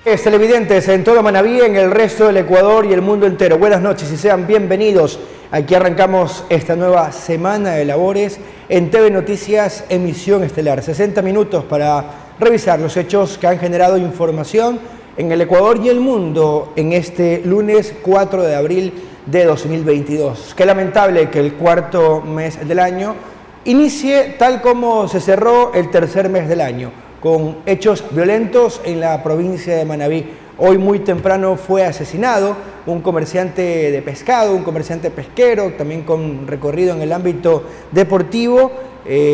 Televidentes en todo Manabí, en el resto del Ecuador y el mundo entero. Buenas noches y sean bienvenidos. Aquí arrancamos esta nueva semana de labores en TV Noticias, emisión estelar. 60 minutos para revisar los hechos que han generado información en el Ecuador y el mundo en este lunes 4 de abril de 2022. Qué lamentable que el cuarto mes del año inicie tal como se cerró el tercer mes del año, con hechos violentos en la provincia de Manabí. Hoy muy temprano fue asesinado un comerciante de pescado, un comerciante pesquero, también con recorrido en el ámbito deportivo,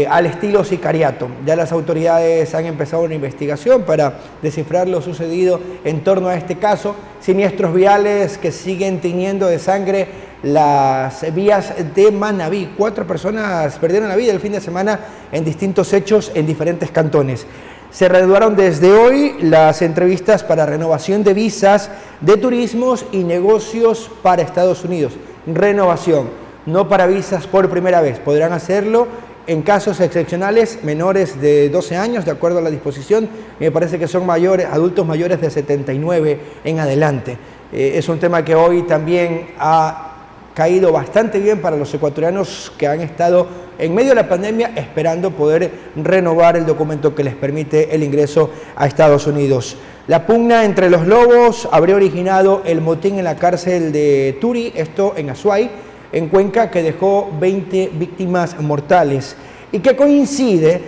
al estilo sicariato. Ya las autoridades han empezado una investigación para descifrar lo sucedido en torno a este caso. Siniestros viales que siguen tiñendo de sangre las vías de Manabí. 4 personas perdieron la vida el fin de semana en distintos hechos en diferentes cantones. Se reanudaron desde hoy las entrevistas para renovación de visas de turismos y negocios para Estados Unidos. Renovación, no para visas por primera vez. Podrán hacerlo en casos excepcionales menores de 12 años, de acuerdo a la disposición. Me parece que son adultos mayores de 79 en adelante. Es un tema que hoy también ha caído bastante bien para los ecuatorianos que han estado en medio de la pandemia esperando poder renovar el documento que les permite el ingreso a Estados Unidos. La pugna entre los lobos habría originado el motín en la cárcel de Turi, esto en Azuay, en Cuenca, que dejó 20 víctimas mortales y que coincide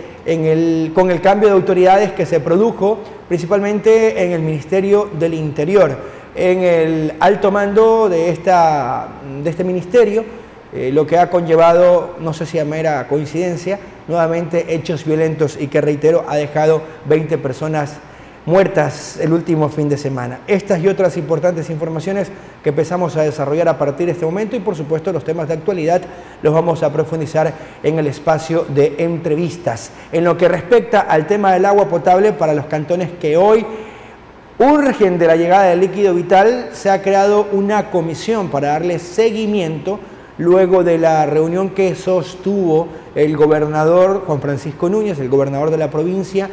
con el cambio de autoridades que se produjo principalmente en el Ministerio del Interior. En el alto mando de este ministerio, lo que ha conllevado, no sé si a mera coincidencia, nuevamente hechos violentos y que, reitero, ha dejado 20 personas muertas el último fin de semana. Estas y otras importantes informaciones que empezamos a desarrollar a partir de este momento y, por supuesto, los temas de actualidad los vamos a profundizar en el espacio de entrevistas. En lo que respecta al tema del agua potable para los cantones que hoy urgen de la llegada del líquido vital, se ha creado una comisión para darle seguimiento luego de la reunión que sostuvo el gobernador Juan Francisco Núñez, el gobernador de la provincia,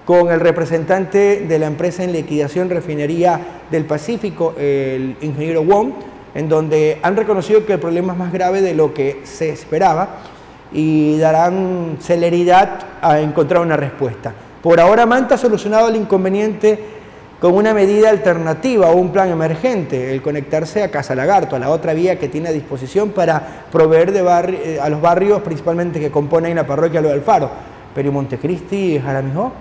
con el representante de la empresa en liquidación Refinería del Pacífico, el ingeniero Wong, en donde han reconocido que el problema es más grave de lo que se esperaba y darán celeridad a encontrar una respuesta. Por ahora, Manta ha solucionado el inconveniente con una medida alternativa o un plan emergente, el conectarse a Casa Lagarto, a la otra vía que tiene a disposición para proveer a los barrios principalmente que componen la parroquia Lo del Faro. Pero Montecristi y Jaramijó,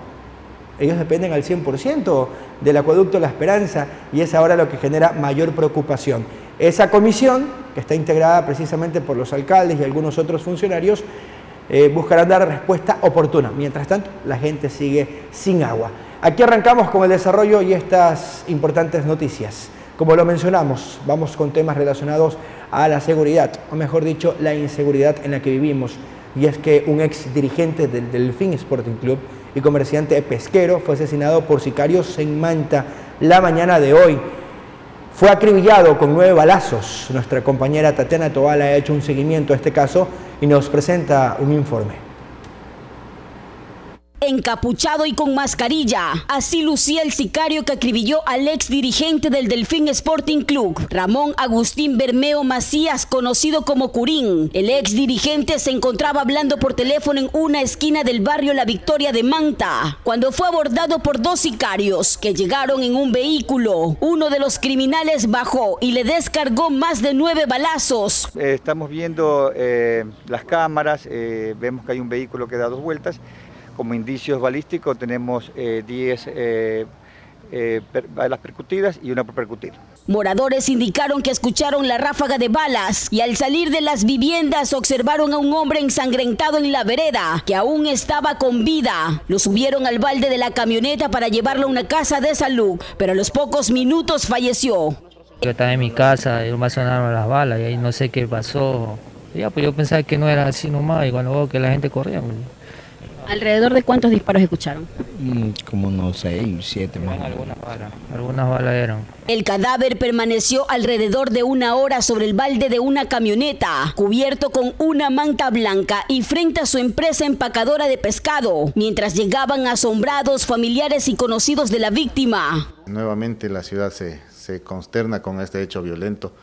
ellos dependen al 100% del acueducto La Esperanza y es ahora lo que genera mayor preocupación. Esa comisión, que está integrada precisamente por los alcaldes y algunos otros funcionarios, buscarán dar respuesta oportuna. Mientras tanto, la gente sigue sin agua. Aquí arrancamos con el desarrollo y estas importantes noticias. Como lo mencionamos, vamos con temas relacionados a la seguridad, o mejor dicho, la inseguridad en la que vivimos. Y es que un ex dirigente del Delfín Sporting Club y comerciante pesquero fue asesinado por sicarios en Manta la mañana de hoy. Fue acribillado con 9 balazos. Nuestra compañera Tatiana Tobal ha hecho un seguimiento a este caso y nos presenta un informe. Encapuchado y con mascarilla, así lucía el sicario que acribilló al ex dirigente del Delfín Sporting Club, Ramón Agustín Bermeo Macías, conocido como Curín. El ex dirigente se encontraba hablando por teléfono en una esquina del barrio La Victoria de Manta, cuando fue abordado por 2 sicarios que llegaron en un vehículo. Uno de los criminales bajó y le descargó más de 9 balazos. Estamos viendo las cámaras, vemos que hay un vehículo que da 2 vueltas. Como indicios balísticos tenemos 10 balas percutidas y una por percutir. Moradores indicaron que escucharon la ráfaga de balas y al salir de las viviendas observaron a un hombre ensangrentado en la vereda que aún estaba con vida. Lo subieron al balde de la camioneta para llevarlo a una casa de salud, pero a los pocos minutos falleció. Yo estaba en mi casa y me sonaron las balas y ahí no sé qué pasó. Ya, pues yo pensaba que no era así nomás y cuando veo que la gente corría. ¿Alrededor de cuántos disparos escucharon? Como unos 6, 7 más. Algunas balas eran. El cadáver permaneció alrededor de 1 hora sobre el balde de una camioneta, cubierto con una manta blanca y frente a su empresa empacadora de pescado, mientras llegaban asombrados familiares y conocidos de la víctima. Nuevamente la ciudad se consterna con este hecho violento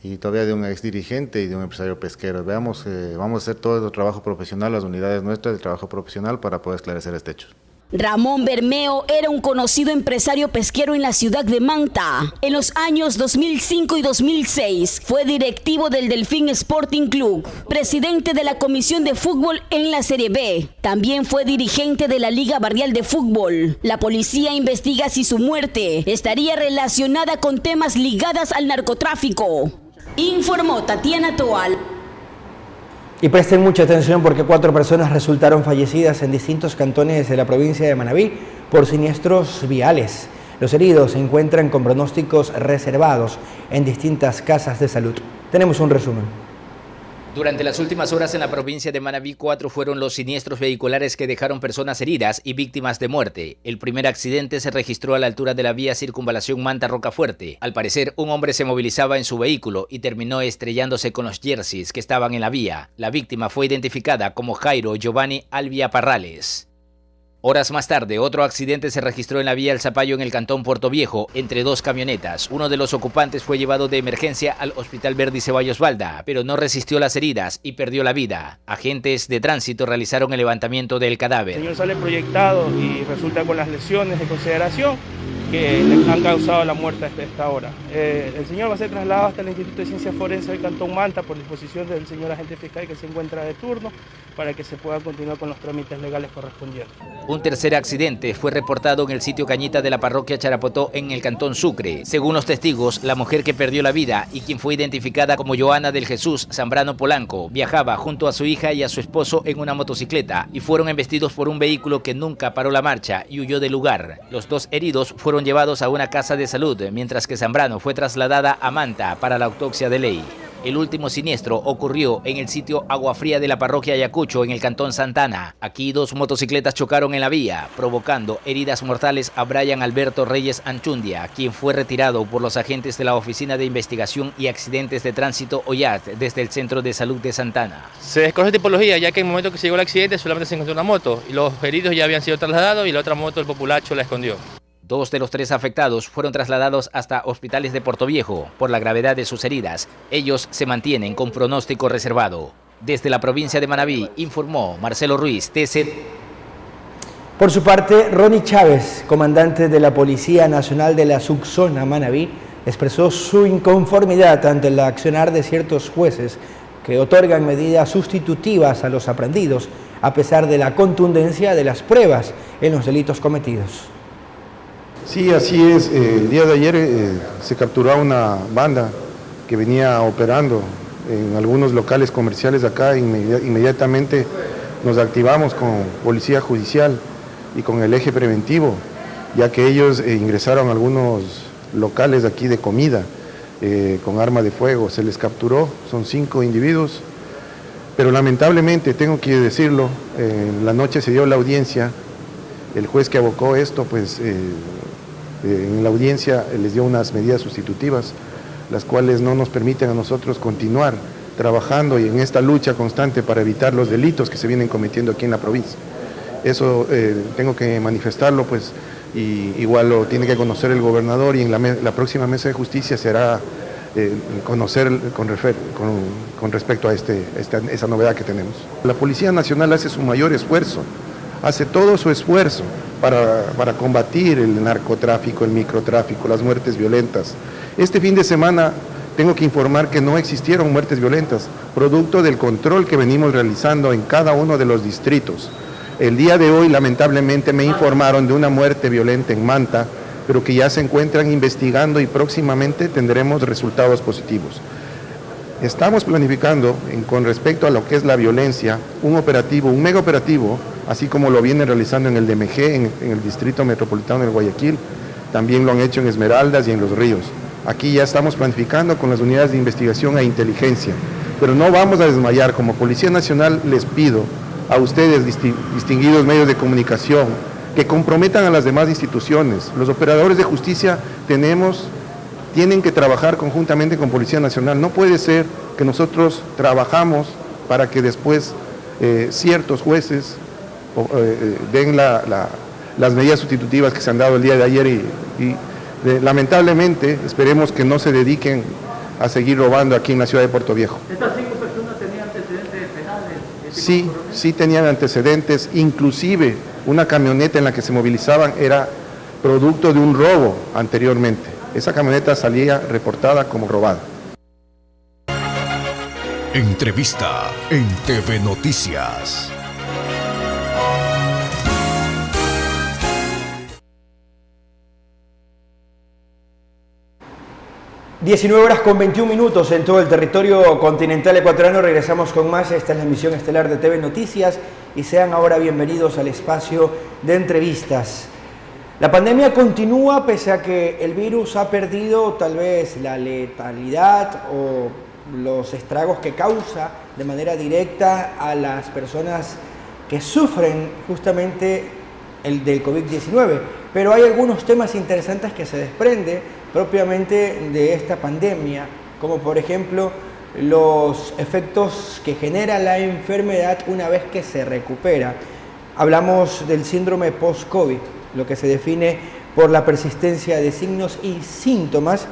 y todavía de un exdirigente y de un empresario pesquero. Vamos a hacer todo el trabajo profesional, las unidades nuestras de trabajo profesional para poder esclarecer este hecho. Ramón Bermeo era un conocido empresario pesquero en la ciudad de Manta. En los años 2005 y 2006 fue directivo del Delfín Sporting Club, presidente de la Comisión de Fútbol en la Serie B. También fue dirigente de la Liga Barrial de Fútbol. La policía investiga si su muerte estaría relacionada con temas ligados al narcotráfico. Informó Tatiana Toal. Y presten mucha atención porque 4 personas resultaron fallecidas en distintos cantones de la provincia de Manabí por siniestros viales. Los heridos se encuentran con pronósticos reservados en distintas casas de salud. Tenemos un resumen. Durante las últimas horas en la provincia de Manabí, 4 fueron los siniestros vehiculares que dejaron personas heridas y víctimas de muerte. El primer accidente se registró a la altura de la vía Circunvalación Manta-Rocafuerte. Al parecer, un hombre se movilizaba en su vehículo y terminó estrellándose con los jerseys que estaban en la vía. La víctima fue identificada como Jairo Giovanni Albia Parrales. Horas más tarde, otro accidente se registró en la vía El Zapallo en el cantón Puerto Viejo, entre 2 camionetas. Uno de los ocupantes fue llevado de emergencia al Hospital Verdi Ceballos Balda, pero no resistió las heridas y perdió la vida. Agentes de tránsito realizaron el levantamiento del cadáver. El señor sale proyectado y resulta con las lesiones de consideración que le han causado la muerte hasta esta hora. El señor va a ser trasladado hasta el Instituto de Ciencias Forenses del Cantón Manta por disposición del señor agente fiscal que se encuentra de turno para que se pueda continuar con los trámites legales correspondientes. Un tercer accidente fue reportado en el sitio Cañita de la parroquia Charapotó en el Cantón Sucre. Según los testigos, la mujer que perdió la vida y quien fue identificada como Joana del Jesús Zambrano Polanco viajaba junto a su hija y a su esposo en una motocicleta y fueron embestidos por un vehículo que nunca paró la marcha y huyó del lugar. Los 2 heridos fueron llevados a una casa de salud, mientras que Zambrano fue trasladada a Manta para la autopsia de ley. El último siniestro ocurrió en el sitio Agua Fría de la parroquia Ayacucho, en el cantón Santana. Aquí 2 motocicletas chocaron en la vía, provocando heridas mortales a Brian Alberto Reyes Anchundia, quien fue retirado por los agentes de la Oficina de Investigación y Accidentes de Tránsito OIAT desde el Centro de Salud de Santana. Se desconoce tipología, ya que en el momento que se llegó el accidente solamente se encontró una moto y los heridos ya habían sido trasladados y la otra moto el populacho la escondió. 2 de los 3 afectados fueron trasladados hasta hospitales de Puerto Viejo por la gravedad de sus heridas. Ellos se mantienen con pronóstico reservado. Desde la provincia de Manabí, informó Marcelo Ruiz, TC. Por su parte, Ronnie Chávez, comandante de la Policía Nacional de la Subzona Manabí, expresó su inconformidad ante el accionar de ciertos jueces que otorgan medidas sustitutivas a los aprendidos, a pesar de la contundencia de las pruebas en los delitos cometidos. Sí, así es. El día de ayer se capturó a una banda que venía operando en algunos locales comerciales acá. Inmediatamente nos activamos con Policía Judicial y con el eje preventivo, ya que ellos ingresaron a algunos locales aquí de comida con arma de fuego. Se les capturó, son 5 individuos, pero lamentablemente, tengo que decirlo, en la noche se dio la audiencia. El juez que abocó esto, pues en la audiencia les dio unas medidas sustitutivas, las cuales no nos permiten a nosotros continuar trabajando y en esta lucha constante para evitar los delitos que se vienen cometiendo aquí en la provincia. Eso tengo que manifestarlo, pues, y igual lo tiene que conocer el gobernador, y en la próxima mesa de justicia será conocer con respecto a esa novedad que tenemos. La Policía Nacional hace su mayor esfuerzo, hace todo su esfuerzo para combatir el narcotráfico, el microtráfico, las muertes violentas. Este fin de semana tengo que informar que no existieron muertes violentas, producto del control que venimos realizando en cada uno de los distritos. El día de hoy, lamentablemente, me informaron de una muerte violenta en Manta, pero que ya se encuentran investigando y próximamente tendremos resultados positivos. Estamos planificando, con respecto a lo que es la violencia, un mega operativo, así como lo vienen realizando en el DMG, en el Distrito Metropolitano de Guayaquil, también lo han hecho en Esmeraldas y en Los Ríos. Aquí ya estamos planificando con las unidades de investigación e inteligencia, pero no vamos a desmayar. Como Policía Nacional les pido a ustedes, distinguidos medios de comunicación, que comprometan a las demás instituciones. Los operadores de justicia tienen que trabajar conjuntamente con Policía Nacional. No puede ser que nosotros trabajamos para que después ciertos jueces den las medidas sustitutivas que se han dado el día de ayer y lamentablemente esperemos que no se dediquen a seguir robando aquí en la ciudad de Puerto Viejo. ¿Estas 5 personas tenían antecedentes penales? Sí tenían antecedentes, inclusive una camioneta en la que se movilizaban era producto de un robo anteriormente. Esa camioneta salía reportada como robada. Entrevista en TV Noticias. (19:21) en todo el territorio continental ecuatoriano. Regresamos con más. Esta es la emisión estelar de TV Noticias y sean ahora bienvenidos al espacio de entrevistas. La pandemia continúa pese a que el virus ha perdido tal vez la letalidad o los estragos que causa de manera directa a las personas que sufren justamente el del COVID-19. Pero hay algunos temas interesantes que se desprenden propiamente de esta pandemia, como por ejemplo los efectos que genera la enfermedad una vez que se recupera. Hablamos del síndrome post-COVID, lo que se define por la persistencia de signos y síntomas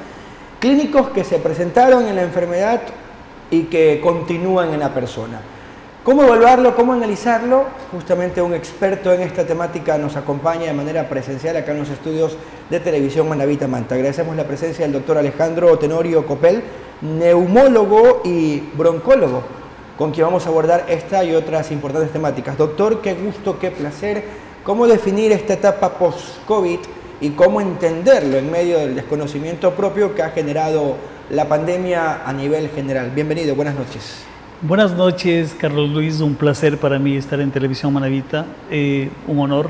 clínicos que se presentaron en la enfermedad y que continúan en la persona. ¿Cómo evaluarlo? ¿Cómo analizarlo? Justamente un experto en esta temática nos acompaña de manera presencial acá en los estudios de Televisión Manavita Manta. Agradecemos la presencia del doctor Alejandro Tenorio Copel, neumólogo y broncólogo, con quien vamos a abordar esta y otras importantes temáticas. Doctor, qué gusto, qué placer. ¿Cómo definir esta etapa post-COVID y cómo entenderlo en medio del desconocimiento propio que ha generado la pandemia a nivel general? Bienvenido, buenas noches. Buenas noches, Carlos Luis, un placer para mí estar en Televisión Manavita, un honor.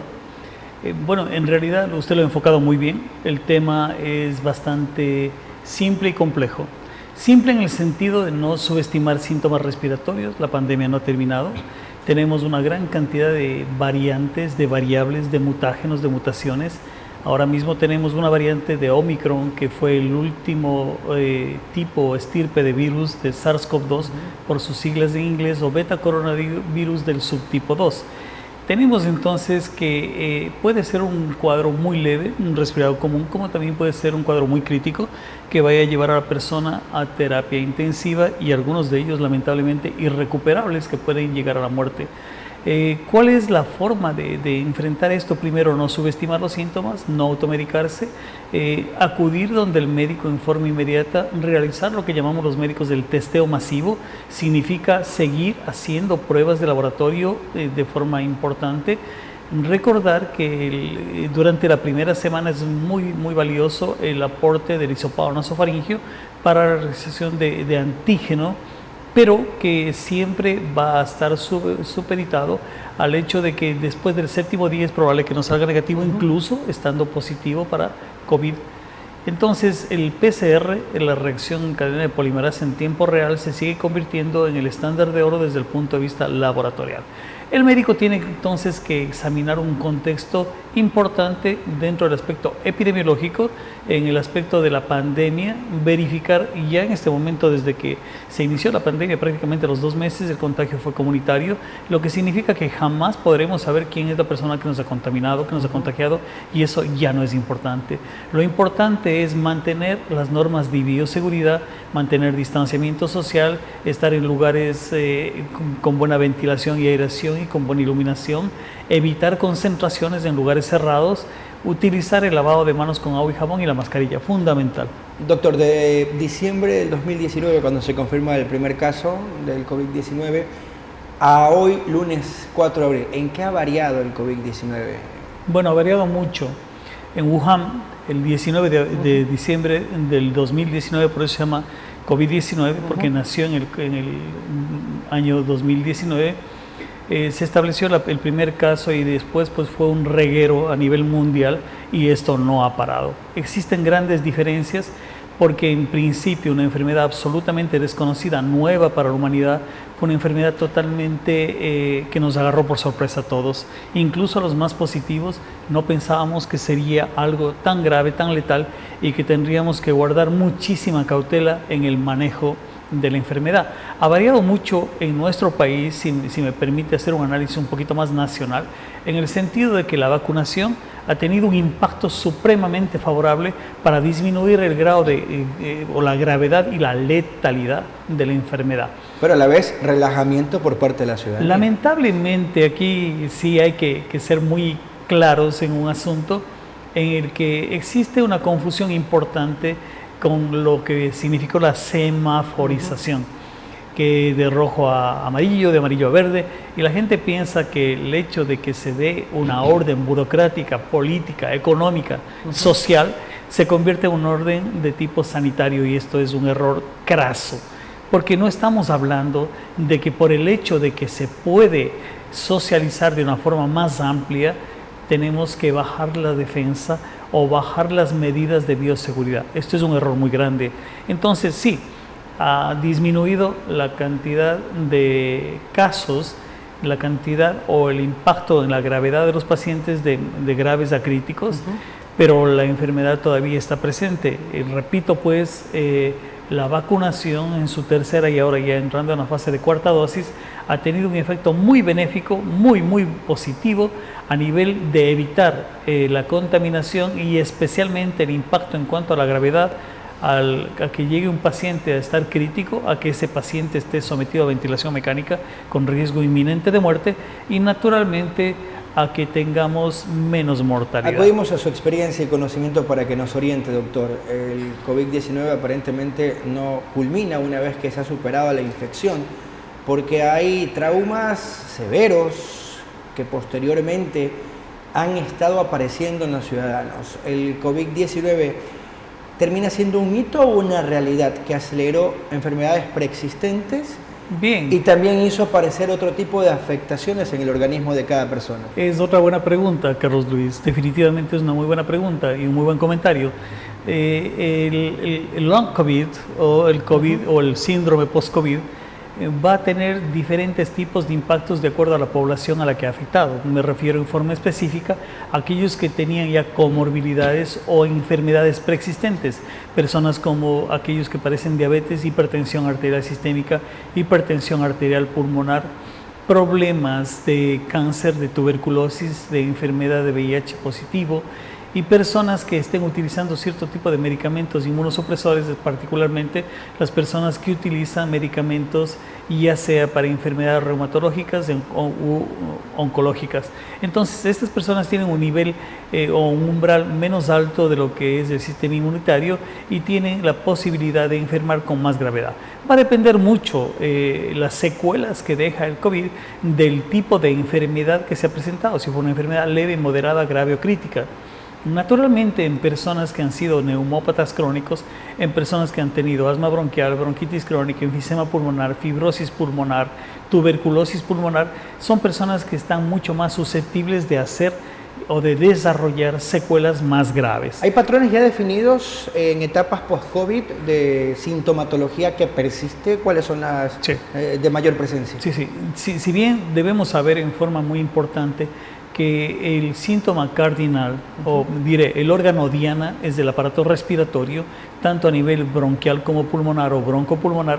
Bueno, en realidad usted lo ha enfocado muy bien, el tema es bastante simple y complejo. Simple en el sentido de no subestimar síntomas respiratorios, la pandemia no ha terminado, tenemos una gran cantidad de variantes, de variables, de mutágenos, de mutaciones. Ahora mismo tenemos una variante de Omicron, que fue el último tipo estirpe de virus de SARS-CoV-2, por sus siglas en inglés, o beta coronavirus del subtipo 2. Tenemos entonces que puede ser un cuadro muy leve, un resfriado común, como también puede ser un cuadro muy crítico que vaya a llevar a la persona a terapia intensiva y algunos de ellos lamentablemente irrecuperables que pueden llegar a la muerte. ¿Cuál es la forma de enfrentar esto? Primero, no subestimar los síntomas, no automedicarse, acudir donde el médico en forma inmediata, realizar lo que llamamos los médicos del testeo masivo, significa seguir haciendo pruebas de laboratorio de forma importante. Recordar que durante la primera semana es muy valioso el aporte del hisopado nasofaringio para la realización de antígeno, pero que siempre va a estar supeditado al hecho de que después del 7º día es probable que no salga negativo, incluso estando positivo para COVID. Entonces el PCR, la reacción en cadena de polimerasa en tiempo real, se sigue convirtiendo en el estándar de oro desde el punto de vista laboratorial. El médico tiene entonces que examinar un contexto importante dentro del aspecto epidemiológico, en el aspecto de la pandemia, verificar ya en este momento, desde que se inició la pandemia, prácticamente a los 2 meses, el contagio fue comunitario, lo que significa que jamás podremos saber quién es la persona que nos ha contaminado, que nos ha contagiado, y eso ya no es importante. Lo importante es mantener las normas de bioseguridad, mantener distanciamiento social, estar en lugares con buena ventilación y aireación y con buena iluminación, evitar concentraciones en lugares cerrados, utilizar el lavado de manos con agua y jabón y la mascarilla, fundamental. Doctor, de diciembre del 2019, cuando se confirma el primer caso del COVID-19, a hoy, lunes 4 de abril, ¿en qué ha variado el COVID-19? Bueno, ha variado mucho. En Wuhan, el 19 de diciembre del 2019, por eso se llama COVID-19, porque nació en el año 2019, se estableció el primer caso y después pues fue un reguero a nivel mundial y esto no ha parado. Existen grandes diferencias porque en principio una enfermedad absolutamente desconocida, nueva para la humanidad, fue una enfermedad totalmente que nos agarró por sorpresa a todos. Incluso a los más positivos no pensábamos que sería algo tan grave, tan letal, y que tendríamos que guardar muchísima cautela en el manejo de la enfermedad. Ha variado mucho en nuestro país, si me permite hacer un análisis un poquito más nacional, en el sentido de que la vacunación ha tenido un impacto supremamente favorable para disminuir el grado o la gravedad y la letalidad de la enfermedad. Pero a la vez, relajamiento por parte de la ciudadanía. Lamentablemente aquí sí hay que ser muy claros en un asunto en el que existe una confusión importante con lo que significó la semaforización, que de rojo a amarillo, de amarillo a verde, y la gente piensa que el hecho de que se dé una orden burocrática, política, económica, social, se convierte en un orden de tipo sanitario, y esto es un error craso, porque no estamos hablando de que por el hecho de que se puede socializar de una forma más amplia, tenemos que bajar la defensa o bajar las medidas de bioseguridad. Esto es un error muy grande. Entonces sí, ha disminuido la cantidad de casos, la cantidad o el impacto en la gravedad de los pacientes de graves a críticos, pero la enfermedad todavía está presente. Repito pues, la vacunación en su tercera y ahora ya entrando en la fase de cuarta dosis ha tenido un efecto muy benéfico, muy positivo a nivel de evitar la contaminación y especialmente el impacto en cuanto a la gravedad, a que llegue un paciente a estar crítico, a que ese paciente esté sometido a ventilación mecánica con riesgo inminente de muerte y naturalmente a que tengamos menos mortalidad. Acudimos a su experiencia y conocimiento para que nos oriente, doctor. El COVID-19 aparentemente no culmina una vez que se ha superado la infección, porque hay traumas severos que posteriormente han estado apareciendo en los ciudadanos. ¿El COVID-19 termina siendo un mito o una realidad que aceleró enfermedades preexistentes? Bien. Y también hizo aparecer otro tipo de afectaciones en el organismo de cada persona. Es otra buena pregunta, Carlos Luis. Definitivamente es una muy buena pregunta y un muy buen comentario. El long COVID o el COVID o el síndrome post-COVID va a tener diferentes tipos de impactos de acuerdo a la población a la que ha afectado. Me refiero en forma específica a aquellos que tenían ya comorbilidades o enfermedades preexistentes, personas como aquellos que padecen diabetes, hipertensión arterial sistémica, hipertensión arterial pulmonar, problemas de cáncer, de tuberculosis, de enfermedad de VIH positivo, y personas que estén utilizando cierto tipo de medicamentos inmunosupresores, particularmente las personas que utilizan medicamentos ya sea para enfermedades reumatológicas u oncológicas. Entonces, estas personas tienen un nivel o un umbral menos alto de lo que es el sistema inmunitario y tienen la posibilidad de enfermar con más gravedad. Va a depender mucho las secuelas que deja el COVID del tipo de enfermedad que se ha presentado, si fue una enfermedad leve, moderada, grave o crítica. Naturalmente, en personas que han sido neumópatas crónicos, en personas que han tenido asma bronquial, bronquitis crónica, enfisema pulmonar, fibrosis pulmonar, tuberculosis pulmonar, son personas que están mucho más susceptibles de hacer o de desarrollar secuelas más graves. ¿Hay patrones ya definidos en etapas post-COVID de sintomatología que persiste? ¿Cuáles son las de mayor presencia? Sí. Si bien debemos saber en forma muy importante que el síntoma cardinal, o diré, el órgano diana es del aparato respiratorio, tanto a nivel bronquial como pulmonar o broncopulmonar.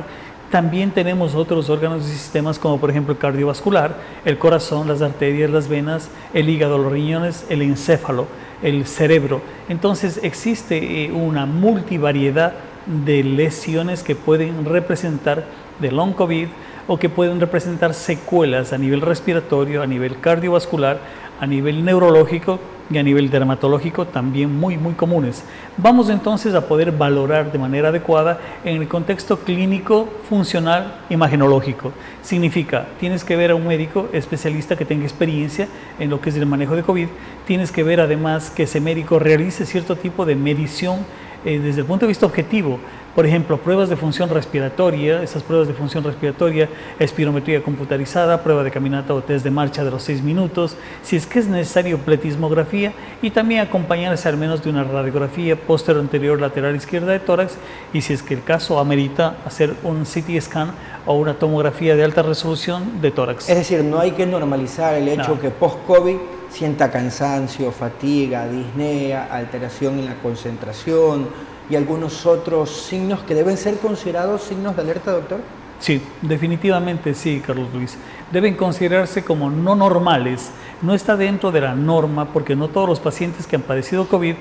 También tenemos otros órganos y sistemas como por ejemplo el cardiovascular, el corazón, las arterias, las venas, el hígado, los riñones, el encéfalo, el cerebro. Entonces existe una multivariedad de lesiones que pueden representar de long COVID o que pueden representar secuelas a nivel respiratorio, a nivel cardiovascular, a nivel neurológico y a nivel dermatológico, también muy comunes. Vamos entonces a poder valorar de manera adecuada en el contexto clínico, funcional, imagenológico. Significa, tienes que ver a un médico especialista que tenga experiencia en lo que es el manejo de COVID, tienes que ver además que ese médico realice cierto tipo de medición desde el punto de vista objetivo, Por ejemplo, pruebas de función respiratoria, esas pruebas de función respiratoria, espirometría computarizada, prueba de caminata o test de marcha de los 6 minutos, si es que es necesario pletismografía y también acompañarse al menos de una radiografía posterior anterior lateral izquierda de tórax y si es que el caso amerita hacer un CT scan o una tomografía de alta resolución de tórax. Es decir, no hay que normalizar el hecho que post-COVID sienta cansancio, fatiga, disnea, alteración en la concentración y algunos otros signos que deben ser considerados signos de alerta, doctor. Sí, definitivamente sí, Carlos Luis. Deben considerarse como no normales. No está dentro de la norma porque no todos los pacientes que han padecido COVID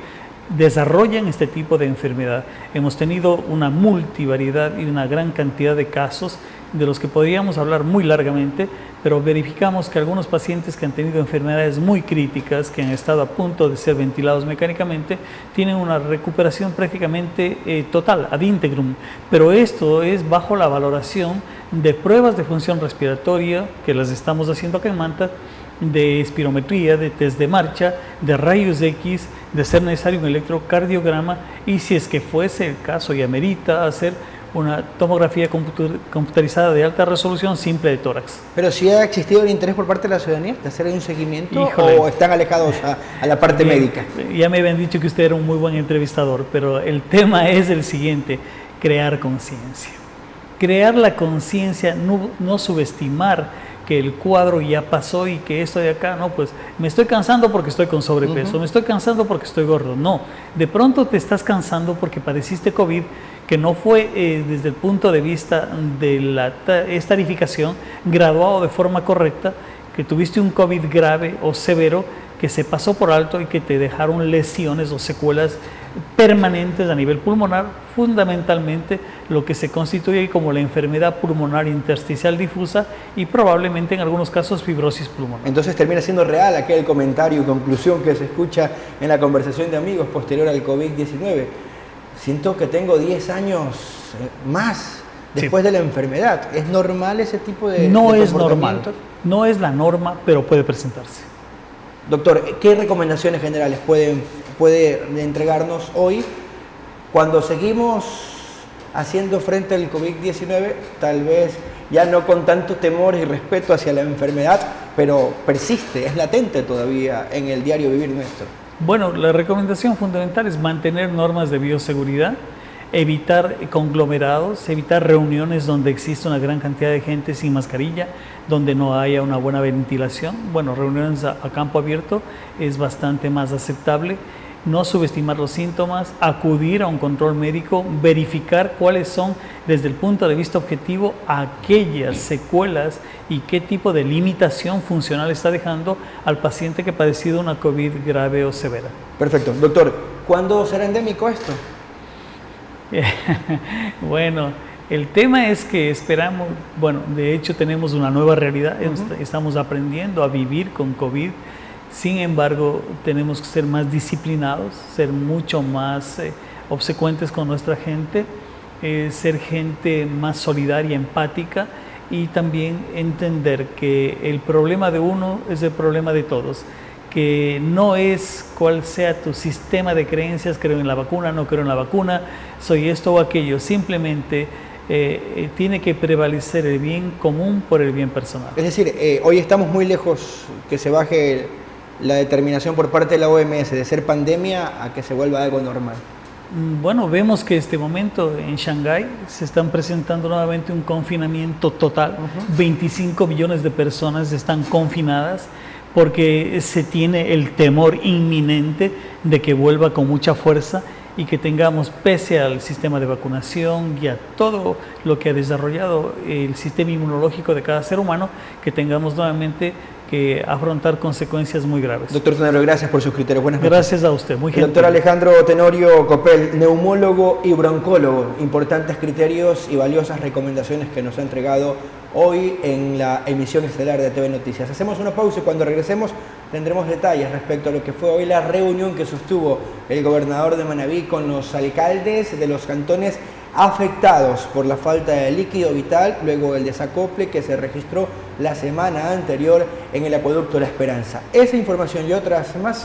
desarrollan este tipo de enfermedad. Hemos tenido una multivariedad y una gran cantidad de casos de los que podríamos hablar muy largamente, pero verificamos que algunos pacientes que han tenido enfermedades muy críticas, que han estado a punto de ser ventilados mecánicamente, tienen una recuperación prácticamente total, ad integrum. Pero esto es bajo la valoración de pruebas de función respiratoria, que las estamos haciendo acá en Manta, de espirometría, de test de marcha, de rayos X, de ser necesario un electrocardiograma y si es que fuese el caso y amerita hacer una tomografía computarizada de alta resolución simple de tórax. Pero si ha existido el interés por parte de la ciudadanía de hacer un seguimiento. Híjole. ¿O están alejados a la parte médica? Ya me habían dicho que usted era un muy buen entrevistador, pero el tema es el siguiente: crear conciencia. Crear la conciencia, no subestimar que el cuadro ya pasó y que esto de acá, no, pues me estoy cansando porque estoy con sobrepeso, me estoy cansando porque estoy gordo. No, de pronto te estás cansando porque padeciste COVID, que no fue desde el punto de vista de la estarificación graduado de forma correcta, que tuviste un COVID grave o severo que se pasó por alto y que te dejaron lesiones o secuelas permanentes a nivel pulmonar, fundamentalmente lo que se constituye como la enfermedad pulmonar intersticial difusa y probablemente en algunos casos fibrosis pulmonar. Entonces termina siendo real aquel comentario y conclusión que se escucha en la conversación de amigos posterior al COVID-19. Siento que tengo 10 años más después de la enfermedad. ¿Es normal ese tipo de No es normal, comportamientos? no es la norma, pero puede presentarse. Doctor, ¿qué recomendaciones generales puede entregarnos hoy cuando seguimos haciendo frente al COVID-19, tal vez ya no con tanto temor y respeto hacia la enfermedad, pero persiste, es latente todavía en el diario vivir nuestro? Bueno, la recomendación fundamental es mantener normas de bioseguridad, evitar conglomerados, evitar reuniones donde existe una gran cantidad de gente sin mascarilla, donde no haya una buena ventilación. Bueno, reuniones a campo abierto es bastante más aceptable. No subestimar los síntomas, acudir a un control médico, verificar cuáles son desde el punto de vista objetivo aquellas secuelas y qué tipo de limitación funcional está dejando al paciente que ha padecido una COVID grave o severa. Perfecto. Doctor, ¿cuándo será endémico esto? Bueno, el tema es que esperamos, bueno, de hecho tenemos una nueva realidad, estamos aprendiendo a vivir con COVID. Sin embargo, tenemos que ser más disciplinados, ser mucho más obsecuentes con nuestra gente, ser gente más solidaria, empática y también entender que el problema de uno es el problema de todos, que no es cuál sea tu sistema de creencias, creo en la vacuna, no creo en la vacuna, soy esto o aquello, simplemente tiene que prevalecer el bien común por el bien personal. Es decir, hoy estamos muy lejos que se baje la determinación por parte de la OMS de ser pandemia a que se vuelva algo normal. Bueno, vemos que este momento en Shanghái se están presentando nuevamente un confinamiento total. 25 millones de personas están confinadas porque se tiene el temor inminente de que vuelva con mucha fuerza y que tengamos, pese al sistema de vacunación y a todo lo que ha desarrollado el sistema inmunológico de cada ser humano, que tengamos nuevamente que afrontar consecuencias muy graves. Doctor Tenorio, gracias por sus criterios. Buenas noches. Gracias a usted, muy gentil. Doctor Alejandro Tenorio Copel, neumólogo y broncólogo, importantes criterios y valiosas recomendaciones que nos ha entregado hoy en la emisión estelar de TV Noticias. Hacemos una pausa y cuando regresemos tendremos detalles respecto a lo que fue hoy la reunión que sostuvo el gobernador de Manabí con los alcaldes de los cantones afectados por la falta de líquido vital luego del desacople que se registró la semana anterior en el acueducto La Esperanza. Esa información y otras más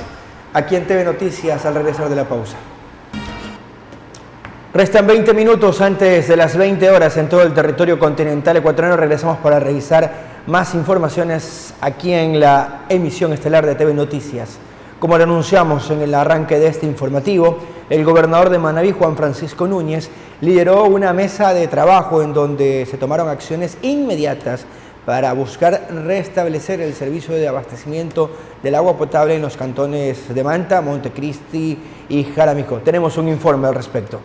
aquí en TV Noticias al regresar de la pausa. Restan 20 minutos antes de las 20 horas en todo el territorio continental ecuatoriano. Regresamos para revisar más informaciones aquí en la emisión estelar de TV Noticias. Como lo anunciamos en el arranque de este informativo, el gobernador de Manabí, Juan Francisco Núñez, lideró una mesa de trabajo en donde se tomaron acciones inmediatas para buscar restablecer el servicio de abastecimiento del agua potable en los cantones de Manta, Montecristi y Jaramijó. Tenemos un informe al respecto.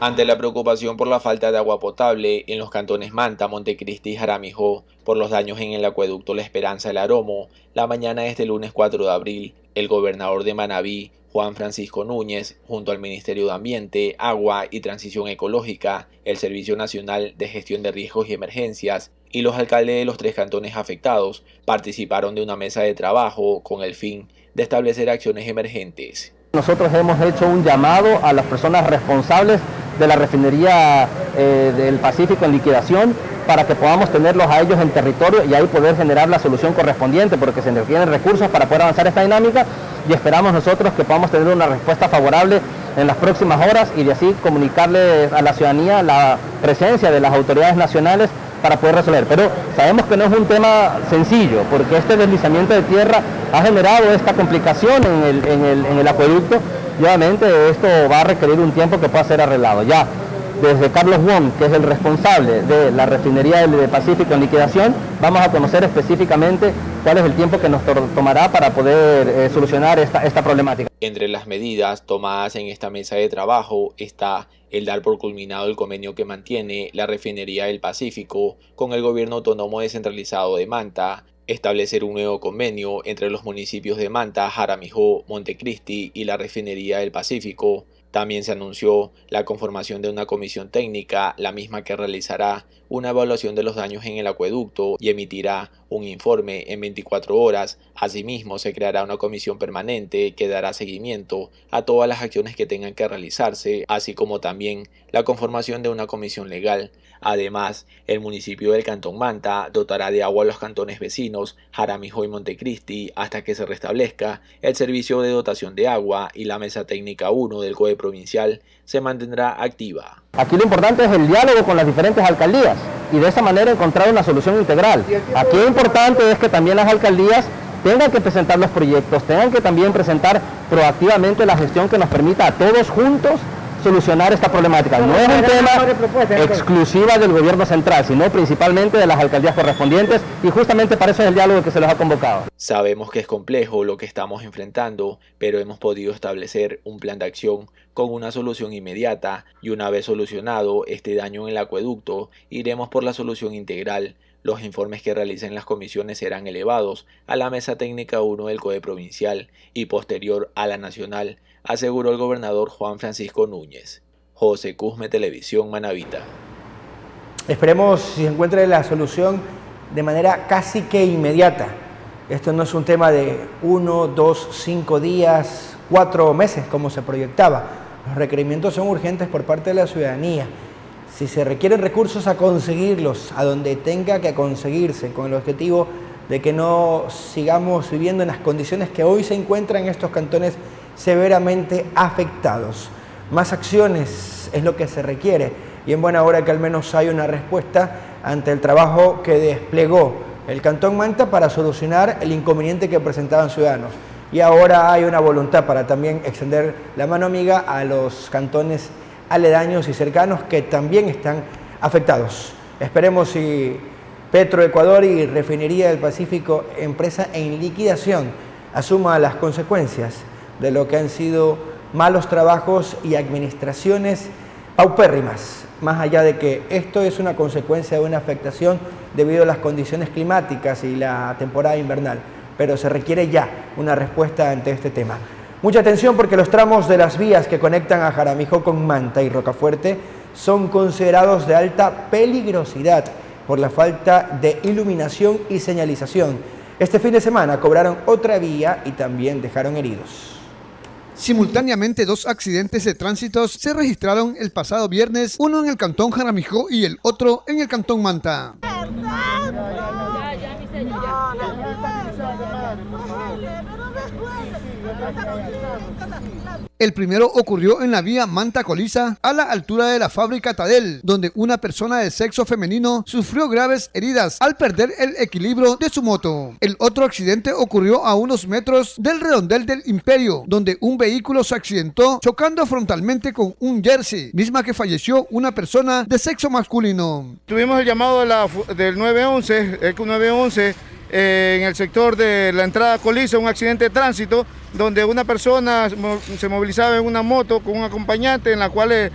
Ante la preocupación por la falta de agua potable en los cantones Manta, Montecristi y Jaramijó por los daños en el acueducto La Esperanza del Aromo, la mañana de este lunes 4 de abril, el gobernador de Manabí, Juan Francisco Núñez, junto al Ministerio de Ambiente, Agua y Transición Ecológica, el Servicio Nacional de Gestión de Riesgos y Emergencias y los alcaldes de los 3 cantones afectados, participaron de una mesa de trabajo con el fin de establecer acciones emergentes. Nosotros hemos hecho un llamado a las personas responsables de la refinería del Pacífico en liquidación para que podamos tenerlos a ellos en territorio y ahí poder generar la solución correspondiente, porque se requieren recursos para poder avanzar esta dinámica y esperamos nosotros que podamos tener una respuesta favorable en las próximas horas y de así comunicarles a la ciudadanía la presencia de las autoridades nacionales para poder resolver. Pero sabemos que no es un tema sencillo, porque este deslizamiento de tierra ha generado esta complicación en el acueducto y obviamente esto va a requerir un tiempo que pueda ser arreglado. Ya desde Carlos Wong, que es el responsable de la refinería del Pacífico en liquidación, vamos a conocer específicamente cuál es el tiempo que nos tomará para poder solucionar esta problemática. Entre las medidas tomadas en esta mesa de trabajo está el dar por culminado el convenio que mantiene la refinería del Pacífico con el gobierno autónomo descentralizado de Manta, establecer un nuevo convenio entre los municipios de Manta, Jaramijó, Montecristi y la refinería del Pacífico. También se anunció la conformación de una comisión técnica, la misma que realizará una evaluación de los daños en el acueducto y emitirá un informe en 24 horas. Asimismo, se creará una comisión permanente que dará seguimiento a todas las acciones que tengan que realizarse, así como también la conformación de una comisión legal. Además, el municipio del Cantón Manta dotará de agua a los cantones vecinos, Jaramijó y Montecristi, hasta que se restablezca el servicio de dotación de agua y la mesa técnica 1 del COE provincial se mantendrá activa. Aquí lo importante es el diálogo con las diferentes alcaldías y de esa manera encontrar una solución integral. Aquí lo importante es que también las alcaldías tengan que presentar los proyectos, tengan que también presentar proactivamente la gestión que nos permita a todos juntos solucionar esta problemática. No es un tema exclusiva del gobierno central, sino principalmente de las alcaldías correspondientes y justamente para eso es el diálogo que se les ha convocado. Sabemos que es complejo lo que estamos enfrentando, pero hemos podido establecer un plan de acción con una solución inmediata y una vez solucionado este daño en el acueducto, iremos por la solución integral. Los informes que realicen las comisiones serán elevados a la mesa técnica 1 del COE provincial y posterior a la nacional, aseguró el gobernador Juan Francisco Núñez. José Cusme, Televisión Manavita. Esperemos si se encuentre la solución de manera casi que inmediata. Esto no es un tema de 1, 2, 5 días, 4 meses como se proyectaba. Los requerimientos son urgentes por parte de la ciudadanía. Si se requieren recursos, a conseguirlos, a donde tenga que conseguirse, con el objetivo de que no sigamos viviendo en las condiciones que hoy se encuentran estos cantones severamente afectados. Más acciones es lo que se requiere y en buena hora que al menos hay una respuesta ante el trabajo que desplegó el Cantón Manta para solucionar el inconveniente que presentaban ciudadanos. Y ahora hay una voluntad para también extender la mano amiga a los cantones aledaños y cercanos que también están afectados. Esperemos si Petroecuador y Refinería del Pacífico, empresa en liquidación, asuma las consecuencias de lo que han sido malos trabajos y administraciones paupérrimas, más allá de que esto es una consecuencia de una afectación debido a las condiciones climáticas y la temporada invernal, pero se requiere ya una respuesta ante este tema. Mucha atención porque los tramos de las vías que conectan a Jaramijó con Manta y Rocafuerte son considerados de alta peligrosidad por la falta de iluminación y señalización. Este fin de semana cobraron otra vía y también dejaron heridos. Simultáneamente, 2 accidentes de tránsito se registraron el pasado viernes, uno en el cantón Jaramijó y el otro en el cantón Manta. El primero ocurrió en la vía Manta-Coliza, a la altura de la fábrica Tadel, donde una persona de sexo femenino sufrió graves heridas al perder el equilibrio de su moto. El otro accidente ocurrió a unos metros del redondel del Imperio, donde un vehículo se accidentó chocando frontalmente con un Jersey, misma que falleció una persona de sexo masculino. Tuvimos el llamado del 911, ECU 911, en el sector de la entrada a Coliza, un accidente de tránsito, donde una persona se movilizaba en una moto con un acompañante, en la cual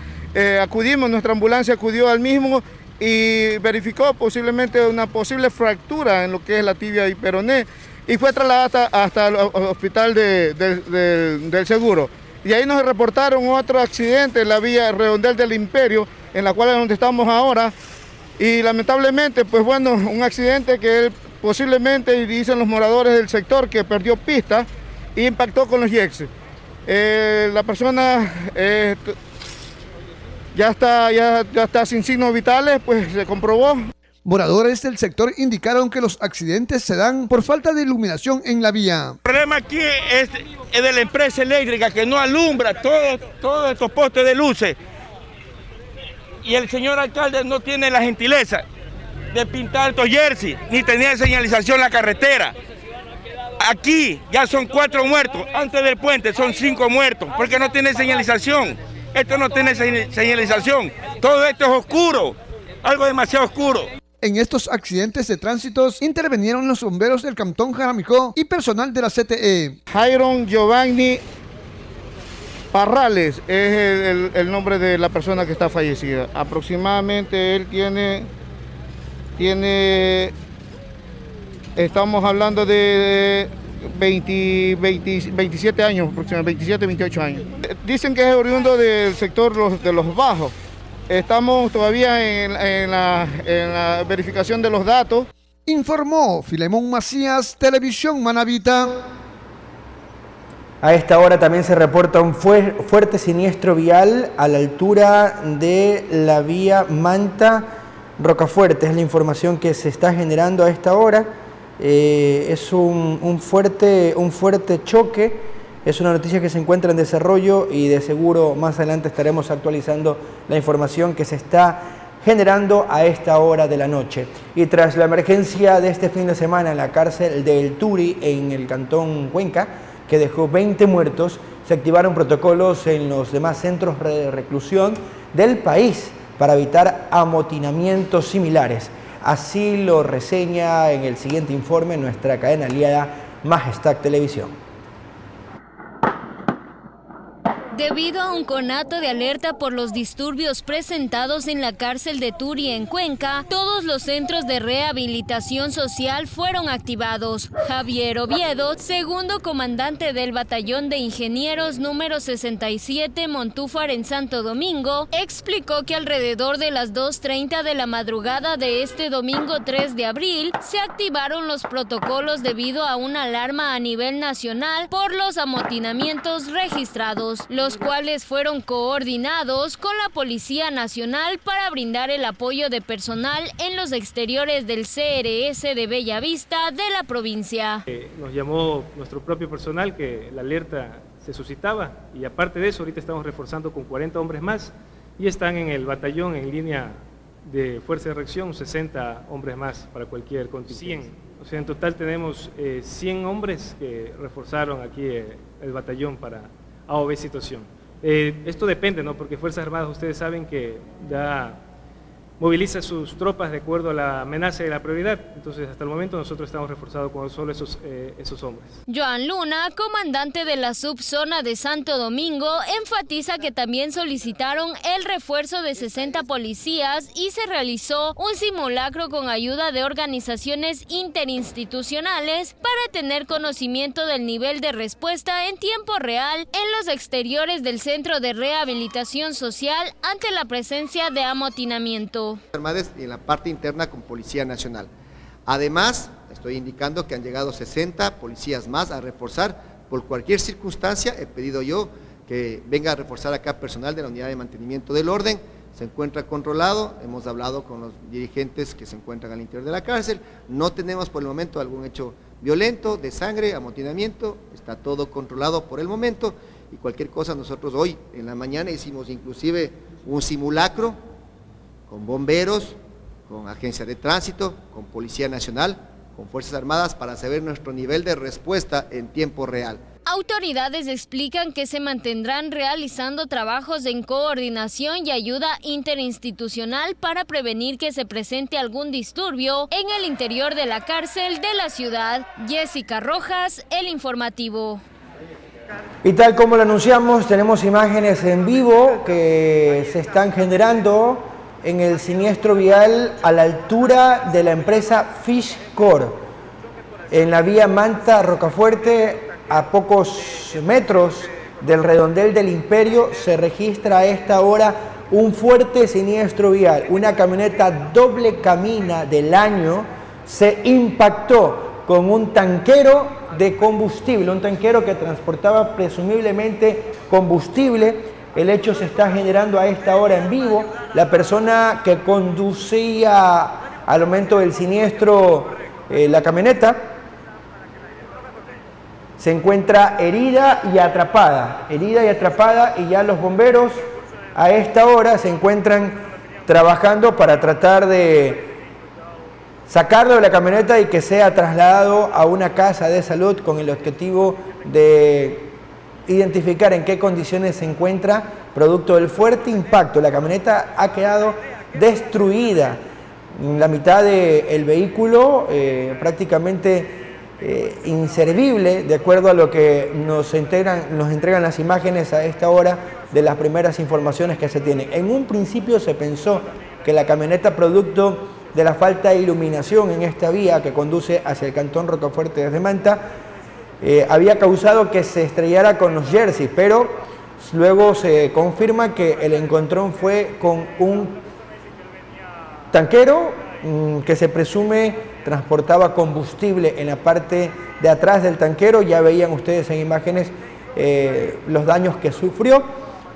acudimos, nuestra ambulancia acudió al mismo y verificó posiblemente una posible fractura en lo que es la tibia y peroné, y fue trasladada hasta el hospital del seguro. Y ahí nos reportaron otro accidente en la vía Redondel del Imperio, en la cual es donde estamos ahora, y lamentablemente, pues bueno, un accidente que él posiblemente, dicen los moradores del sector, que perdió pista e impactó con los Jex. La persona ya está sin signos vitales, pues se comprobó. Moradores del sector indicaron que los accidentes se dan por falta de iluminación en la vía. El problema aquí es de la empresa eléctrica que no alumbra todos estos postes de luces. Y el señor alcalde no tiene la gentileza de pintar estos jerseys, ni tener señalización en la carretera. Aquí ya son 4 muertos, antes del puente son 5 muertos, porque no tiene señalización. Esto no tiene señalización, todo esto es oscuro, algo demasiado oscuro. En estos accidentes de tránsito intervinieron los bomberos del Cantón Jaramijó y personal de la CTE. Jairon Giovanni Parrales es el nombre de la persona que está fallecida. Aproximadamente él estamos hablando de 27 años, aproximadamente 27, 28 años. Dicen que es oriundo del sector de los bajos. Estamos todavía en la verificación de los datos. Informó Filemón Macías, Televisión Manavita. A esta hora también se reporta un fuerte siniestro vial a la altura de la vía Manta-Rocafuerte. Es la información que se está generando a esta hora. Es un fuerte choque. Es una noticia que se encuentra en desarrollo y de seguro más adelante estaremos actualizando la información que se está generando a esta hora de la noche. Y tras la emergencia de este fin de semana en la cárcel de El Turi, en el cantón Cuenca, que dejó 20 muertos, se activaron protocolos en los demás centros de reclusión del país para evitar amotinamientos similares. Así lo reseña en el siguiente informe nuestra cadena aliada Majestad Televisión. Debido a un conato de alerta por los disturbios presentados en la cárcel de Turi en Cuenca, todos los centros de rehabilitación social fueron activados. Javier Oviedo, segundo comandante del batallón de ingenieros número 67 Montúfar en Santo Domingo, explicó que alrededor de las 2:30 de la madrugada de este domingo 3 de abril se activaron los protocolos debido a una alarma a nivel nacional por los amotinamientos registrados, los cuales fueron coordinados con la Policía Nacional para brindar el apoyo de personal en los exteriores del CRS de Bellavista de la provincia. Nos llamó nuestro propio personal que la alerta se suscitaba y aparte de eso ahorita estamos reforzando con 40 hombres más y están en el batallón en línea de fuerza de reacción 60 hombres más para cualquier contingencia. O sea, en total tenemos 100 hombres que reforzaron aquí el batallón para AOV situación. Esto depende, ¿no? Porque Fuerzas Armadas, ustedes saben que moviliza sus tropas de acuerdo a la amenaza y la prioridad. Entonces, hasta el momento nosotros estamos reforzados con solo esos hombres. Joan Luna, comandante de la subzona de Santo Domingo, enfatiza que también solicitaron el refuerzo de 60 policías y se realizó un simulacro con ayuda de organizaciones interinstitucionales para tener conocimiento del nivel de respuesta en tiempo real en los exteriores del Centro de Rehabilitación Social ante la presencia de amotinamiento. Armadas y en la parte interna con Policía Nacional. Además, estoy indicando que han llegado 60 policías más a reforzar. Por cualquier circunstancia, he pedido yo que venga a reforzar acá personal de la Unidad de Mantenimiento del Orden. se encuentra controlado, hemos hablado con los dirigentes que se encuentran al interior de la cárcel, no tenemos por el momento algún hecho violento, de sangre, amotinamiento, está todo controlado por el momento y cualquier cosa nosotros hoy en la mañana hicimos inclusive un simulacro con bomberos, con agencia de tránsito, con Policía Nacional, con Fuerzas Armadas para saber nuestro nivel de respuesta en tiempo real. Autoridades explican que se mantendrán realizando trabajos en coordinación y ayuda interinstitucional para prevenir que se presente algún disturbio en el interior de la cárcel de la ciudad. Jessica Rojas, El Informativo. Y tal como lo anunciamos, tenemos imágenes en vivo que se están generando en el siniestro vial a la altura de la empresa Fishcore, en la vía Manta-Rocafuerte. A pocos metros del redondel del Imperio se registra a esta hora un fuerte siniestro vial. Una camioneta doble cabina del año se impactó con un tanquero de combustible, un tanquero que transportaba presumiblemente combustible. El hecho se está generando a esta hora en vivo. La persona que conducía al momento del siniestro la camioneta se encuentra herida y atrapada, y ya los bomberos a esta hora se encuentran trabajando para tratar de sacarlo de la camioneta y que sea trasladado a una casa de salud con el objetivo de identificar en qué condiciones se encuentra producto del fuerte impacto. La camioneta ha quedado destruida, la mitad del vehículo prácticamente inservible, de acuerdo a lo que nos entregan las imágenes a esta hora de las primeras informaciones que se tienen. En un principio se pensó que la camioneta, producto de la falta de iluminación en esta vía que conduce hacia el cantón Rocafuerte desde Manta, había causado que se estrellara con los Jersey, pero luego se confirma que el encontrón fue con un tanquero que se presume transportaba combustible en la parte de atrás del tanquero. Ya veían ustedes en imágenes los daños que sufrió,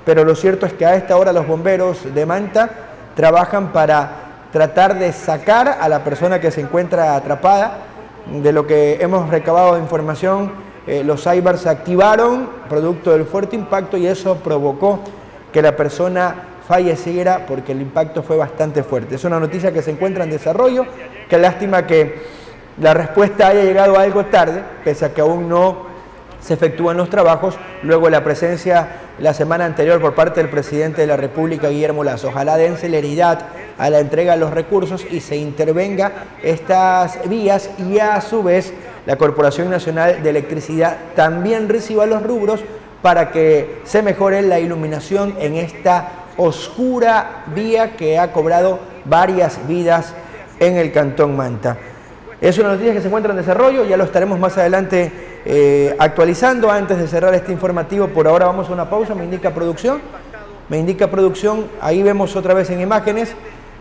pero lo cierto es que a esta hora los bomberos de Manta trabajan para tratar de sacar a la persona que se encuentra atrapada. De lo que hemos recabado de información, los cybers se activaron producto del fuerte impacto y eso provocó que la persona falleciera porque el impacto fue bastante fuerte. Es una noticia que se encuentra en desarrollo. Qué lástima que la respuesta haya llegado algo tarde, pese a que aún no se efectúan los trabajos, luego de la presencia la semana anterior por parte del presidente de la República, Guillermo Lasso. Ojalá den celeridad a la entrega de los recursos y se intervenga estas vías y a su vez la Corporación Nacional de Electricidad también reciba los rubros para que se mejore la iluminación en esta oscura vía que ha cobrado varias vidas en el Cantón Manta. Es una noticia que se encuentra en desarrollo, ya lo estaremos más adelante actualizando. Antes de cerrar este informativo, por ahora vamos a una pausa, me indica producción, ahí vemos otra vez en imágenes,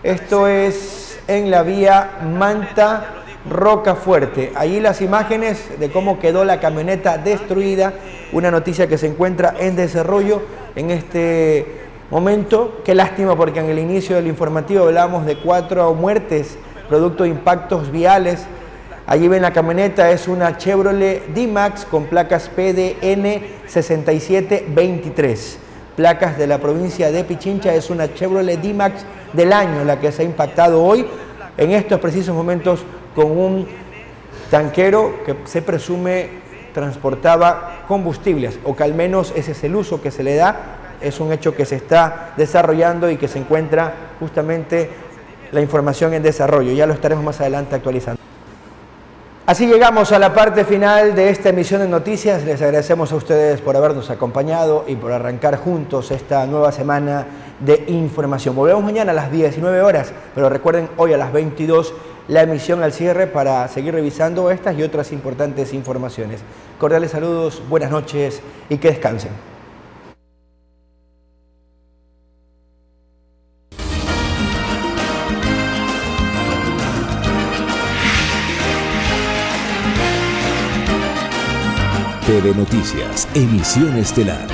esto es en la vía Manta-Rocafuerte, ahí las imágenes de cómo quedó la camioneta destruida, una noticia que se encuentra en desarrollo en este momento. Qué lástima, porque en el inicio del informativo hablábamos de 4 muertes producto de impactos viales. Allí ven la camioneta, es una Chevrolet D-Max con placas PDN 6723, placas de la provincia de Pichincha. Es una Chevrolet D-Max del año la que se ha impactado hoy en estos precisos momentos con un tanquero que se presume transportaba combustibles, o que al menos ese es el uso que se le da. Es un hecho que se está desarrollando y que se encuentra justamente la información en desarrollo. Ya lo estaremos más adelante actualizando. Así llegamos a la parte final de esta emisión de noticias. Les agradecemos a ustedes por habernos acompañado y por arrancar juntos esta nueva semana de información. Volvemos mañana a las 19 horas, pero recuerden, hoy a las 22 la emisión al cierre para seguir revisando estas y otras importantes informaciones. Cordiales saludos, buenas noches y que descansen. TV Noticias, emisión estelar.